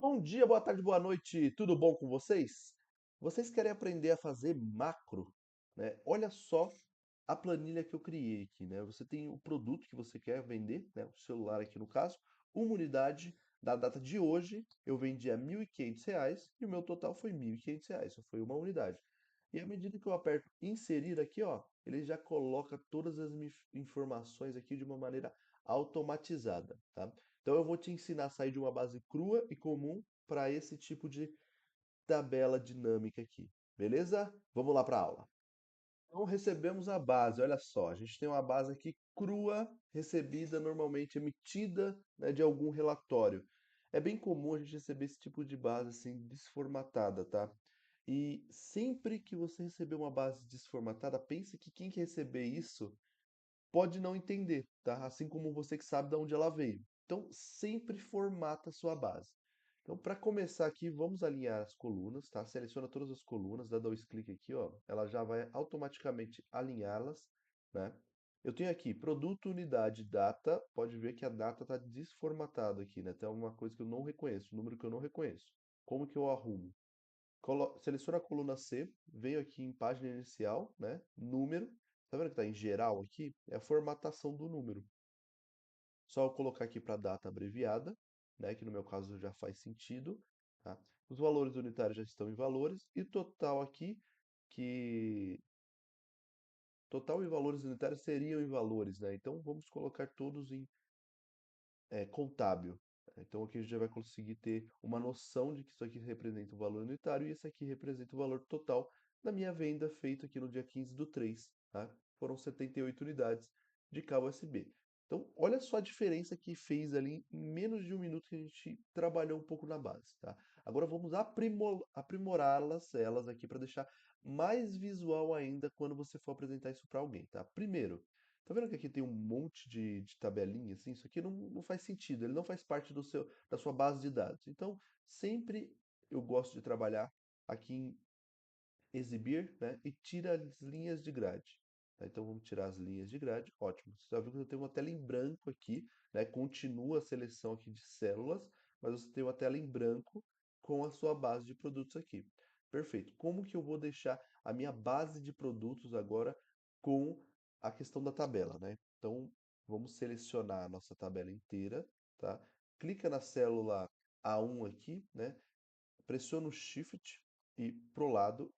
Bom dia, boa tarde, boa noite, tudo bom com vocês? Vocês querem aprender a fazer macro, né? Olha só a planilha que eu criei aqui, né? Você tem o produto que você quer vender, né? O celular aqui no caso, uma unidade da data de hoje, eu vendi a R$ 1.500 e o meu total foi R$ 1.500, só foi uma unidade. E à medida que eu aperto inserir aqui, ó, ele já coloca todas as informações aqui de uma maneira automatizada, tá? Então eu vou te ensinar a sair de uma base crua e comum para esse tipo de tabela dinâmica aqui, beleza? Vamos lá para a aula. Então recebemos a base, olha só, a gente tem uma base aqui crua, recebida, normalmente emitida, né, de algum relatório. É bem comum a gente receber esse tipo de base assim desformatada, tá? E sempre que você receber uma base desformatada, pense que quem quer receber isso pode não entender, tá? Assim como você que sabe de onde ela veio. Então, sempre formata a sua base. Então, para começar aqui, vamos alinhar as colunas, tá? Seleciona todas as colunas, dá dois cliques aqui, ó. Ela já vai automaticamente alinhá-las, né? Eu tenho aqui produto, unidade, data. Pode ver que a data está desformatada aqui, né? Tem alguma coisa que eu não reconheço, um número que eu não reconheço. Como que eu arrumo? Seleciona a coluna C, venho aqui em página inicial, né? Número. Tá vendo que está em geral aqui? É a formatação do número. Só eu colocar aqui para data abreviada, né? Que no meu caso já faz sentido. Tá? Os valores unitários já estão em valores. E total aqui, que total e valores unitários seriam em valores, né? Então vamos colocar todos em contábil. Então aqui a gente já vai conseguir ter uma noção de que isso aqui representa o valor unitário e esse aqui representa o valor total da minha venda feita aqui no dia 15 do 3, tá? Foram 78 unidades de cabo USB. Então, olha só a diferença que fez ali em menos de um minuto que a gente trabalhou um pouco na base, tá? Agora vamos aprimorá-las, elas aqui, para deixar mais visual ainda quando você for apresentar isso para alguém, tá? Primeiro, tá vendo que aqui tem um monte de tabelinha assim? Isso aqui não faz sentido, ele não faz parte da sua base de dados. Então, sempre eu gosto de trabalhar aqui em exibir, né? E tira as linhas de grade. Tá? Então, vamos tirar as linhas de grade. Ótimo. Você já viu que eu tenho uma tela em branco aqui, né? Continua a seleção aqui de células, mas você tem uma tela em branco com a sua base de produtos aqui. Perfeito. Como que eu vou deixar a minha base de produtos agora com a questão da tabela, né? Então, vamos selecionar a nossa tabela inteira, tá? Clica na célula A1 aqui, né? Pressiona o Shift e pro lado,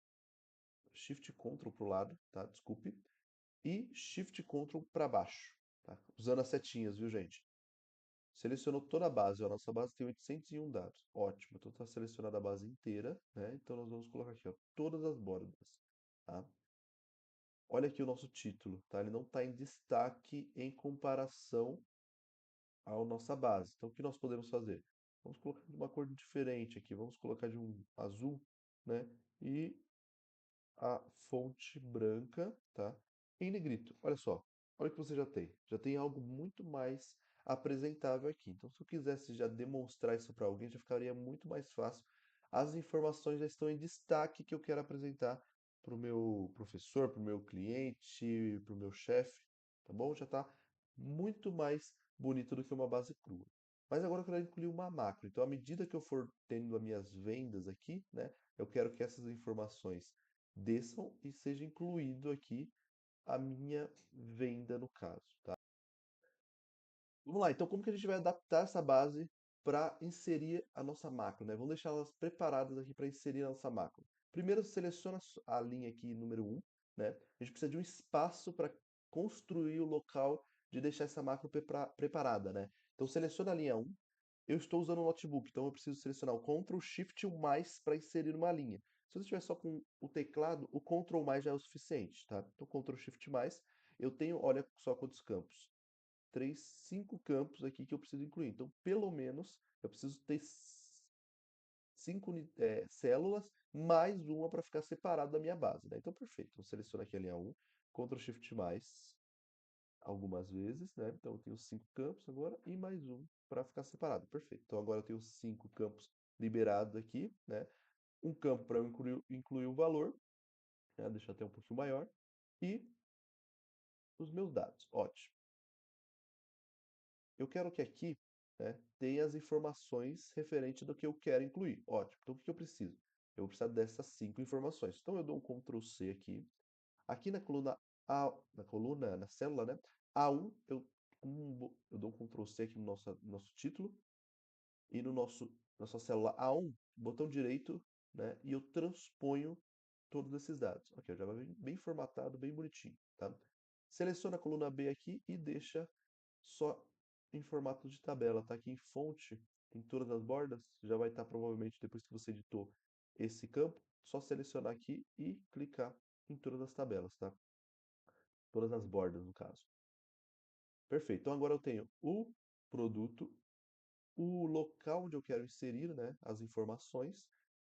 Shift Ctrl pro lado, tá? Desculpe. E Shift Ctrl para baixo, tá? Usando as setinhas, viu, gente? Selecionou toda a base, ó, a nossa base tem 801 dados. Ótimo, então está selecionada a base inteira, né? Então nós vamos colocar aqui, ó, todas as bordas, tá? Olha aqui o nosso título, tá? Ele não está em destaque em comparação à nossa base. Então, o que nós podemos fazer? Vamos colocar de uma cor diferente aqui. Vamos colocar de um azul, né? E a fonte branca, tá? Em negrito. Olha só. Olha o que você já tem. Já tem algo muito mais apresentável aqui. Então, se eu quisesse já demonstrar isso para alguém, já ficaria muito mais fácil. As informações já estão em destaque que eu quero apresentar para o meu professor, para o meu cliente, para o meu chefe, tá bom? Já está muito mais bonito do que uma base crua. Mas agora eu quero incluir uma macro. Então, à medida que eu for tendo as minhas vendas aqui, né, eu quero que essas informações desçam e seja incluído aqui a minha venda no caso, tá? Vamos lá, então como que a gente vai adaptar essa base para inserir a nossa macro, né? Vamos deixar elas preparadas aqui para inserir a nossa macro. Primeiro seleciona a linha aqui número 1, né? A gente precisa de um espaço para construir o local de deixar essa macro preparada, né? Então seleciona a linha 1. Eu estou usando o notebook, então eu preciso selecionar o Ctrl Shift mais para inserir uma linha. Se você estiver só com o teclado, o Ctrl mais já é o suficiente, tá? Então Ctrl Shift mais, eu tenho, olha só quantos campos. 5 campos aqui que eu preciso incluir. Então, pelo menos, eu preciso ter 5 células, mais uma para ficar separado da minha base, né? Então, perfeito. Então, seleciono aqui a linha 1, Ctrl Shift mais, algumas vezes, né? Então, eu tenho 5 campos agora e mais um para ficar separado. Perfeito. Então, agora eu tenho 5 campos liberados aqui, né? Um campo para eu incluir o valor, né? Deixa até um pouquinho maior, e os meus dados. Ótimo. eu quero que aqui, né, tenha as informações referentes do que eu quero incluir. Ótimo. Então, o que que eu preciso? Eu vou precisar dessas 5 informações. Então, eu dou um Ctrl C aqui. Aqui na coluna na célula, né, A1, eu dou um Ctrl C aqui no nosso título e no nossa célula A1, botão direito, né, e eu transponho todos esses dados. Ok, já vai bem formatado, bem bonitinho, tá? Seleciona a coluna B aqui e deixa só em formato de tabela, tá? Aqui em fonte, em todas as bordas, já vai estar provavelmente depois que você editou esse campo, só selecionar aqui e clicar em todas as tabelas, tá? Todas as bordas, no caso. Perfeito. Então agora eu tenho o produto, o local onde eu quero inserir, né, as informações,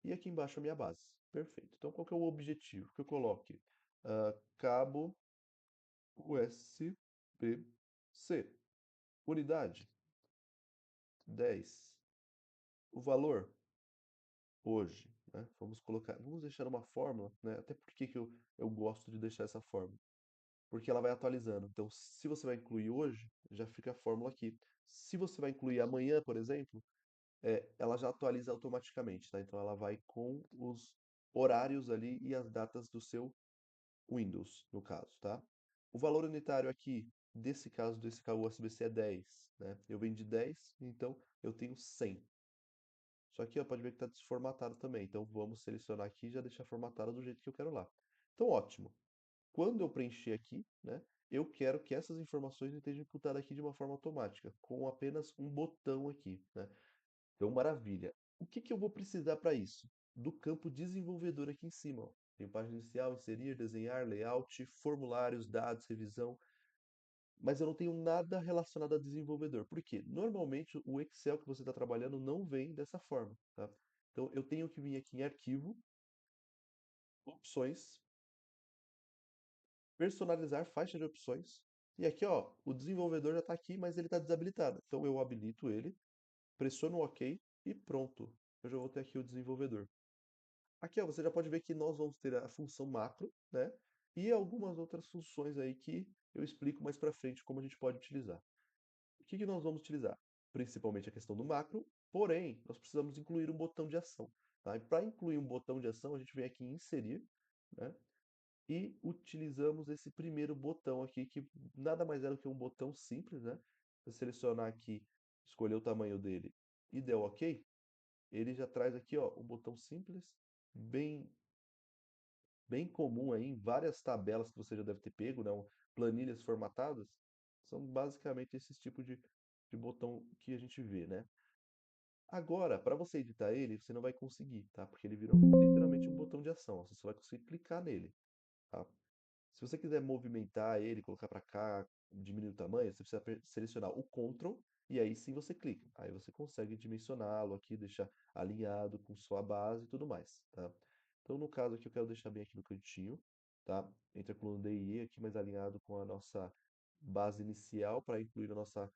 e aqui embaixo a minha base. Perfeito. Então qual que é o objetivo? Que eu coloque cabo USB-C. Unidade 10. O valor hoje, né? Vamos deixar uma fórmula, né? Até porque que eu gosto de deixar essa fórmula. Porque ela vai atualizando. Então, se você vai incluir hoje, já fica a fórmula aqui. Se você vai incluir amanhã, por exemplo, ela já atualiza automaticamente, tá? Então ela vai com os horários ali e as datas do seu Windows, no caso, tá? O valor unitário aqui, desse caso, desse cabo USB-C é 10, né? Eu vendi 10, então eu tenho 100. Só que ó, pode ver que está desformatado também. Então vamos selecionar aqui e já deixar formatado do jeito que eu quero lá. Então ótimo. Quando eu preencher aqui, né, eu quero que essas informações estejam imputadas aqui de uma forma automática, com apenas um botão aqui, né? Então, maravilha. O que que eu vou precisar para isso? Do campo desenvolvedor aqui em cima, ó. Tem página inicial, inserir, desenhar, layout, formulários, dados, revisão, mas eu não tenho nada relacionado a desenvolvedor. Por quê? Normalmente o Excel que você está trabalhando não vem dessa forma, tá? Então eu tenho que vir aqui em arquivo, opções, personalizar faixa de opções. E aqui, ó, o desenvolvedor já está aqui, mas ele está desabilitado. Então eu habilito ele, pressiono o OK e pronto. Eu já vou ter aqui o desenvolvedor. Aqui, ó, você já pode ver que nós vamos ter a função macro, né? E algumas outras funções aí que eu explico mais para frente como a gente pode utilizar. O que que nós vamos utilizar? Principalmente a questão do macro, porém, nós precisamos incluir um botão de ação, tá? E para incluir um botão de ação, a gente vem aqui em inserir, né? E utilizamos esse primeiro botão aqui, que nada mais é do que um botão simples, né? Você selecionar aqui, escolher o tamanho dele e der OK, ele já traz aqui, ó, um botão simples, bem bem comum aí em várias tabelas que você já deve ter pego, né? Planilhas formatadas, são basicamente esses tipos de botão que a gente vê, né? Agora, para você editar ele, você não vai conseguir, tá? Porque ele virou literalmente um botão de ação, ó, você só vai conseguir clicar nele, tá? Se você quiser movimentar ele, colocar para cá, diminuir o tamanho, você precisa selecionar o Ctrl e aí sim você clica. Aí você consegue dimensioná-lo aqui, deixar alinhado com sua base e tudo mais, tá? Então, no caso aqui, eu quero deixar bem aqui no cantinho, tá? Entre a coluna D e E aqui, mais alinhado com a nossa base inicial para incluir a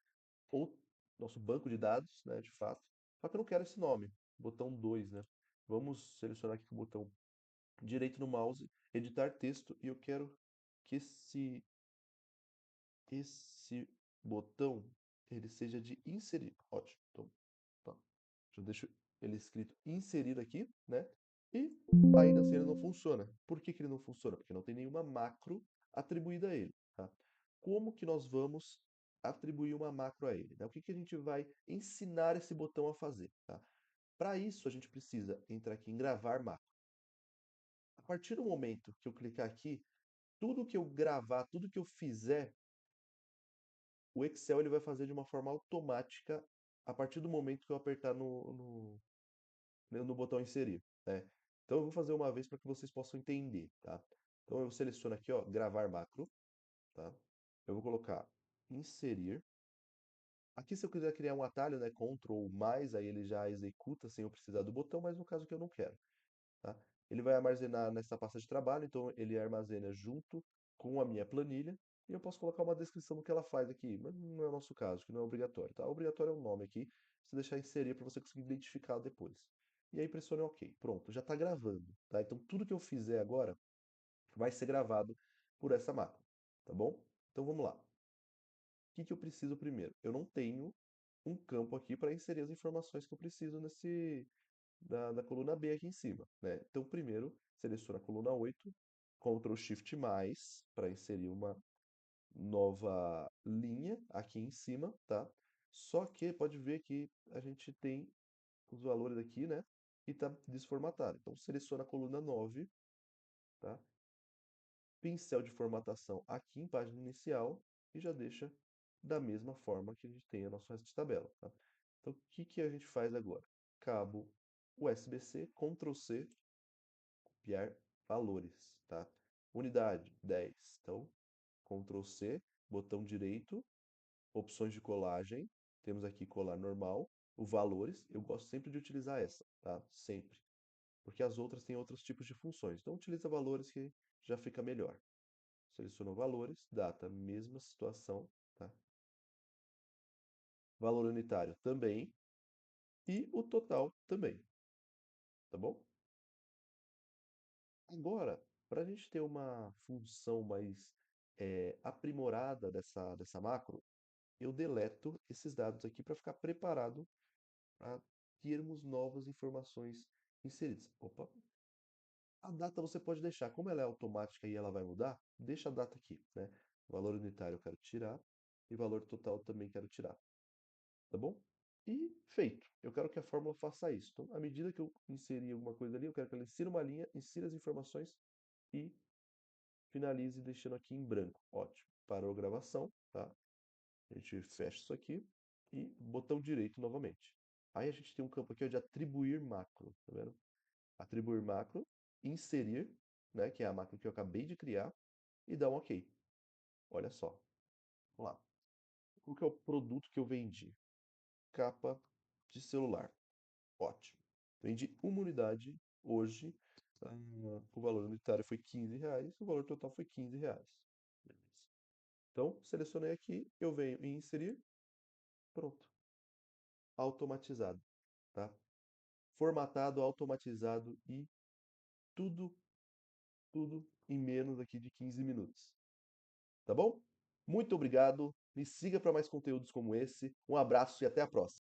ou, nosso banco de dados, né, de fato. Só que eu não quero esse nome, botão 2, né? Vamos selecionar aqui com o botão direito no mouse, editar texto, e eu quero que esse botão ele seja de inserir. Ótimo. Então, tá. Eu deixo ele escrito inserir aqui, né? E ainda assim ele não funciona. Por que que ele não funciona? Porque não tem nenhuma macro atribuída a ele, tá? Como que nós vamos atribuir uma macro a ele, né? O que que a gente vai ensinar esse botão a fazer, tá? Para isso, a gente precisa entrar aqui em gravar macro. A partir do momento que eu clicar aqui, tudo que eu gravar, tudo que eu fizer, o Excel ele vai fazer de uma forma automática a partir do momento que eu apertar no botão inserir, né? Então eu vou fazer uma vez para que vocês possam entender, tá? Então eu seleciono aqui, ó, gravar macro, tá? Eu vou colocar inserir. Aqui se eu quiser criar um atalho, né, Ctrl mais, aí ele já executa sem eu precisar do botão, mas no caso que eu não quero, tá? Ele vai armazenar nessa pasta de trabalho, então ele armazena junto com a minha planilha, e eu posso colocar uma descrição do que ela faz aqui, mas não é o nosso caso, que não é obrigatório, tá? Obrigatório é um nome aqui, se deixar inserir para você conseguir identificar depois. E aí pressione OK. Pronto, já está gravando, tá? Então tudo que eu fizer agora vai ser gravado por essa máquina, tá bom? Então vamos lá. que eu preciso primeiro? Eu não tenho um campo aqui para inserir as informações que eu preciso na coluna B aqui em cima, né? Então, primeiro, seleciono a coluna 8, Ctrl Shift mais, para inserir uma nova linha aqui em cima, tá? Só que pode ver que a gente tem os valores aqui, né? E tá desformatado. Então, seleciona a coluna 9, tá? Pincel de formatação aqui em página inicial e já deixa da mesma forma que a gente tem a nosso resto de tabela, tá? Então, o que que a gente faz agora? Cabo USB-C, Ctrl C, copiar valores, tá? Unidade 10. Então, Ctrl C, botão direito, opções de colagem. Temos aqui colar normal, o valores. Eu gosto sempre de utilizar essa, tá? Sempre. Porque as outras têm outros tipos de funções. Então, utiliza valores que já fica melhor. Selecionou valores, data, mesma situação, tá? Valor unitário também. E o total também, tá bom? Agora, para a gente ter uma função mais aprimorada dessa macro, eu deleto esses dados aqui para ficar preparado para termos novas informações inseridas. Opa, a data você pode deixar, como ela é automática e ela vai mudar, deixa a data aqui, né? Valor unitário eu quero tirar e valor total também quero tirar, tá bom? E feito. Eu quero que a fórmula faça isso. Então, à medida que eu inserir alguma coisa ali, eu quero que ela insira uma linha, insira as informações e finalize deixando aqui em branco. Ótimo. Parou a gravação, tá? A gente fecha isso aqui e botão direito novamente. Aí a gente tem um campo aqui ó, de atribuir macro, tá vendo? Atribuir macro, inserir, né, que é a macro que eu acabei de criar, e dar um OK. Olha só. Vamos lá. Qual que é o produto que eu vendi? Capa de celular. Ótimo. Vendi uma unidade hoje. O valor unitário foi R$ 15, o valor total foi R$ 15. Beleza. Então, selecionei aqui, eu venho em inserir, pronto. Automatizado, tá? Formatado, automatizado e tudo, tudo em menos aqui de 15 minutos. Tá bom? Muito obrigado. Me siga para mais conteúdos como esse. Um abraço e até a próxima.